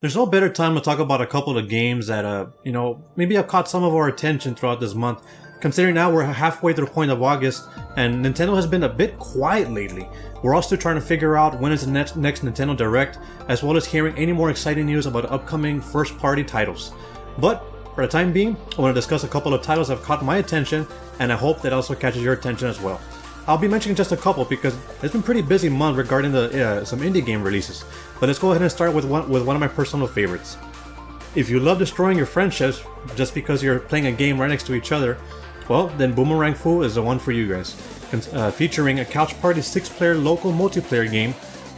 There's no better time to talk about a couple of games that, maybe have caught some of our attention throughout this month. Considering now we're halfway through the point of August, and Nintendo has been a bit quiet lately. We're also trying to figure out when is the next Nintendo Direct, as well as hearing any more exciting news about upcoming first-party titles. But for the time being, I want to discuss a couple of titles that have caught my attention, and I hope that also catches your attention as well. I'll be mentioning just a couple because it's been a pretty busy month regarding some indie game releases. But let's go ahead and start with one of my personal favorites. If you love destroying your friendships just because you're playing a game right next to each other, well, then Boomerang Fu is the one for you guys. Featuring a couch party 6-player local multiplayer game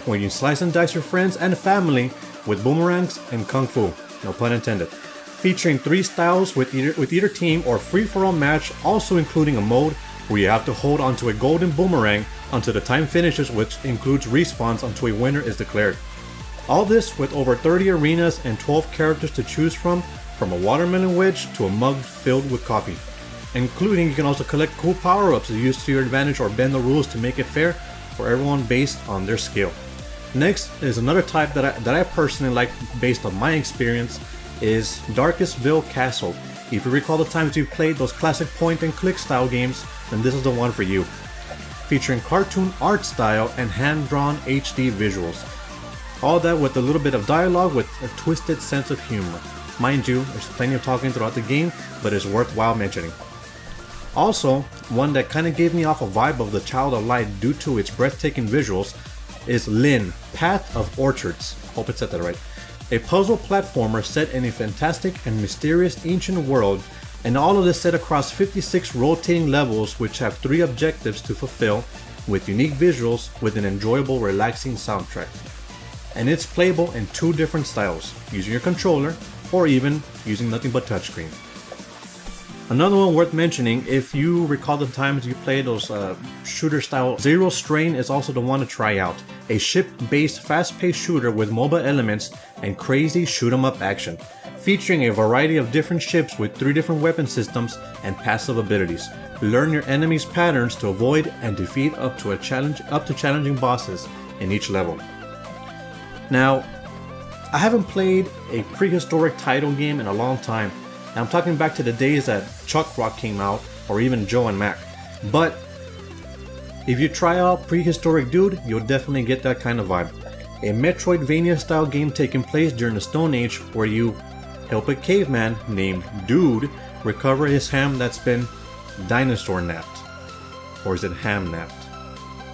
where you slice and dice your friends and family with boomerangs and kung fu, no pun intended. Featuring 3 styles with either team or free-for-all match, also including a mode where you have to hold onto a golden boomerang until the time finishes, which includes respawns until a winner is declared. All this with over 30 arenas and 12 characters to choose from a watermelon wedge to a mug filled with coffee. Including you can also collect cool power-ups to use to your advantage or bend the rules to make it fair for everyone based on their skill. Next is another type that I personally like based on my experience is Darkestville Castle. If you recall the times you've played those classic point-and-click style games, then this is the one for you. Featuring cartoon art style and hand-drawn HD visuals. All that with a little bit of dialogue with a twisted sense of humor. Mind you, there's plenty of talking throughout the game, but it's worthwhile mentioning. Also, one that kind of gave me off a vibe of the Child of Light due to its breathtaking visuals is Lin, Path of Orchards. Hope I said that right. A puzzle platformer set in a fantastic and mysterious ancient world, and all of this set across 56 rotating levels which have 3 objectives to fulfill with unique visuals with an enjoyable, relaxing soundtrack. And it's playable in 2 different styles, using your controller or even using nothing but touchscreen. Another one worth mentioning, if you recall the times you played those shooter style, Zero Strain is also the one to try out. A ship-based fast-paced shooter with MOBA elements and crazy shoot-'em-up action, featuring a variety of different ships with 3 different weapon systems and passive abilities. Learn your enemies' patterns to avoid and defeat up to challenging bosses in each level. Now, I haven't played a prehistoric title game in a long time. And I'm talking back to the days that Chuck Rock came out, or even Joe and Mac. But if you try out Prehistoric Dude, you'll definitely get that kind of vibe. A Metroidvania style game taking place during the Stone Age where you help a caveman named Dude recover his ham that's been dinosaur napped. Or is it ham napped?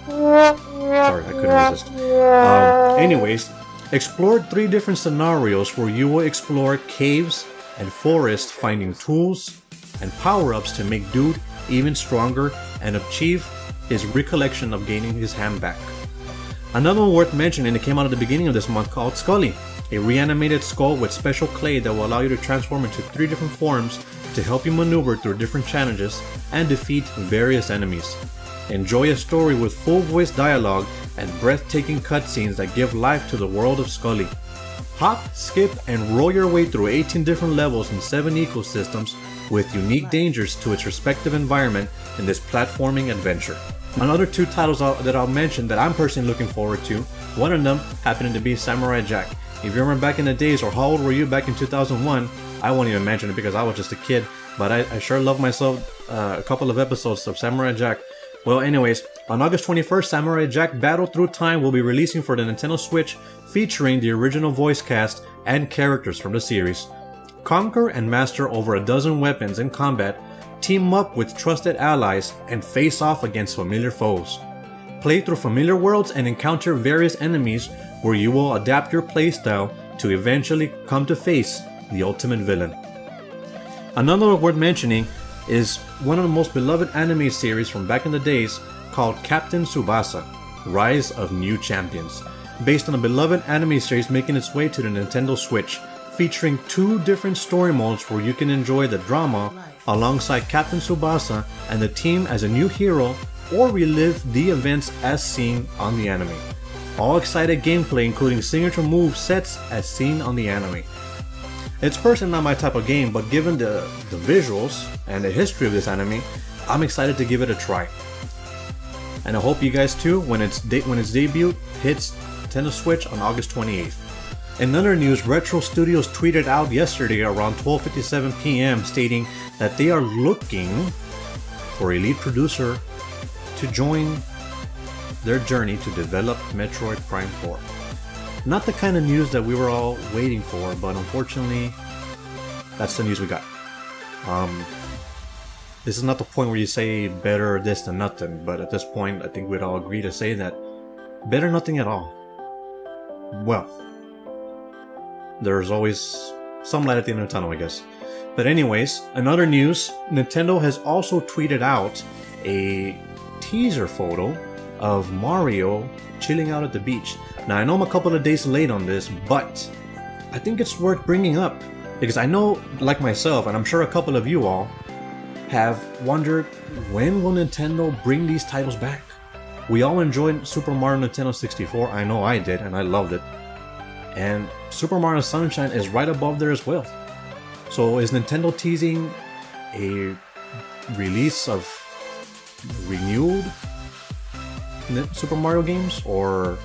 Sorry, I couldn't resist. Anyways, explore 3 different scenarios where you will explore caves and forests, finding tools and power-ups to make Dude even stronger and achieve his recollection of gaining his ham back. Another one worth mentioning that came out at the beginning of this month called Scully, a reanimated skull with special clay that will allow you to transform into 3 different forms to help you maneuver through different challenges and defeat various enemies. Enjoy a story with full voice dialogue and breathtaking cutscenes that give life to the world of Scully. Hop, skip, and roll your way through 18 different levels and 7 ecosystems with unique dangers to its respective environment in this platforming adventure. Another 2 titles that I'll mention that I'm personally looking forward to, one of them happening to be Samurai Jack. If you remember back in the days, or how old were you back in 2001, I won't even mention it because I was just a kid, but I sure love myself a couple of episodes of Samurai Jack. Well, anyways, on August 21st, Samurai Jack Battle Through Time will be releasing for the Nintendo Switch, featuring the original voice cast and characters from the series. Conquer and master over a dozen weapons in combat, team up with trusted allies, and face off against familiar foes. Play through familiar worlds and encounter various enemies where you will adapt your playstyle to eventually come to face the ultimate villain. Another worth mentioning is one of the most beloved anime series from back in the days called Captain Tsubasa, Rise of New Champions, based on a beloved anime series making its way to the Nintendo Switch, featuring 2 different story modes where you can enjoy the drama alongside Captain Tsubasa and the team as a new hero or relive the events as seen on the anime. All excited gameplay including signature move sets as seen on the anime. It's personally not my type of game, but given the visuals and the history of this anime, I'm excited to give it a try. And I hope you guys too, when its debut hits Nintendo Switch on August 28th. In other news, Retro Studios tweeted out yesterday around 12:57 p.m. stating that they are looking for a lead producer to join their journey to develop Metroid Prime 4. Not the kind of news that we were all waiting for, but unfortunately, that's the news we got. This is not the point where you say better this than nothing, but at this point, I think we'd all agree to say that better nothing at all. Well, there's always some light at the end of the tunnel, I guess. But anyways, in other news, Nintendo has also tweeted out a teaser photo of Mario chilling out at the beach. Now, I know I'm a couple of days late on this, but I think it's worth bringing up because I know, like myself, and I'm sure a couple of you all, have wondered when will Nintendo bring these titles back? We all enjoyed Super Mario Nintendo 64. I know I did, and I loved it. And Super Mario Sunshine is right above there as well. So is Nintendo teasing a release of renewed Super Mario games, or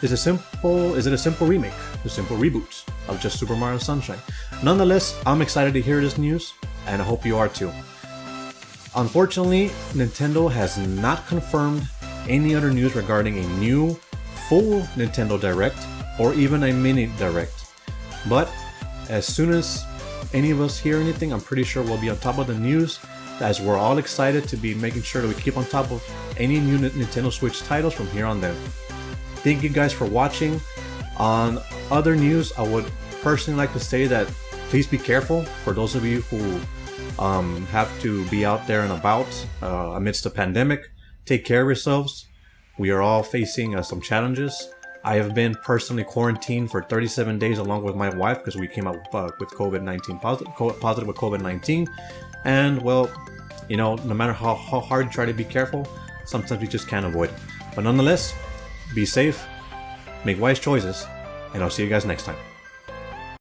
is it a simple remake, a simple reboot of just Super Mario Sunshine? Nonetheless, I'm excited to hear this news, and I hope you are too. Unfortunately, Nintendo has not confirmed any other news regarding a new full Nintendo Direct or even a mini Direct. But as soon as any of us hear anything, I'm pretty sure we'll be on top of the news, as we're all excited to be making sure that we keep on top of any new Nintendo Switch titles from here on then. Thank you guys for watching. On other news, I would personally like to say that please be careful for those of you who have to be out there and about amidst the pandemic. Take care of yourselves. We are all facing some challenges. I have been personally quarantined for 37 days along with my wife because we came out with COVID-19 positive with COVID-19. And well, you know, no matter how hard you try to be careful, sometimes you just can't avoid it. But nonetheless, be safe, make wise choices, and I'll see you guys next time.